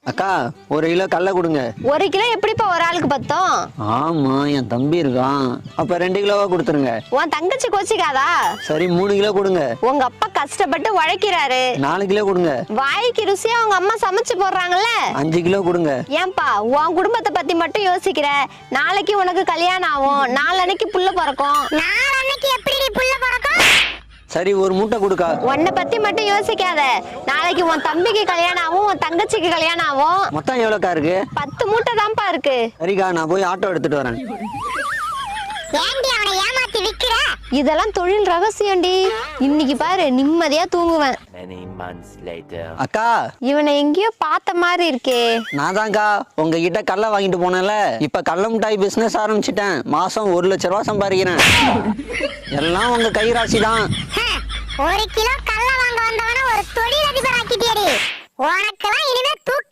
அக்கா 1 கிலோ கடலை கொடுங்க. 1 கிலோ எப்படிப்பா ஒரு ஆளுக்கு பத்தும்? ஆமா, என் தம்பி இருக்கான். அப்ப 2 கிலோவா கொடுத்துருங்க. உன் தங்கச்சி கோச்சிக்காதா? சரி 3 கிலோ கொடுங்க. உங்க அப்பா கஷ்டப்பட்டு உழைக்கிறாரு. 4 கிலோ கொடுங்க. வாய்க்கு ருசியா உங்க அம்மா சமைச்சு போடுறாங்கல்ல. 5 கிலோ கொடுங்க. ஏன்பா உன் குடும்பத்தை பத்தி மட்டும் யோசிக்கிற? நாளைக்கு உனக்கு கல்யாணம் ஆகும், நாளன்னைக்கு புள்ள பிறக்கும். நாளன்னைக்கு எப்படி புள்ள பிறக்கும்? சரி 1 மூட்டை கொடுக்கா. உன்னை பத்தி மட்டும் யோசிக்காத. நாளைக்கு உன் தம்பிக்கு கல்யாணம் ஆகும், உன் தங்கச்சிக்கு கல்யாணம் ஆகும். மொத்தம் எவ்வளோக்கா இருக்கு? 10 மூட்டை தான்ப்பா இருக்கு. சரிக்கா, நான் போய் ஆட்டோ எடுத்துட்டு வரேன். ஏண்டி அவனை ஏமாத்தி விக்கிற? இதெல்லாம் தொழில் ரகசியம்டி. இன்னைக்கு பாரு நிம்மதியா தூங்குவேன். அக்கா, இவனை எங்கேயோ பார்த்த மாதிரி இருக்கே. நான் தான்க்கா உங்ககிட்ட கடலை வாங்கிட்டு போனேன்ல. இப்ப கடலை மிட்டாய் பிசினஸ் ஆரம்பிச்சிட்டேன். மாசம் 1 லட்சம் ரூபாய் சம்பாதிக்கிறேன். எல்லாம் உங்க கை ராசி தான். 1 கிலோ கடலை வாங்க வந்தவன ஒரு தொழில் அதிபர் ஆக்கிட்டியடி. உனக்கெல்லாம் இனிமே தூக்க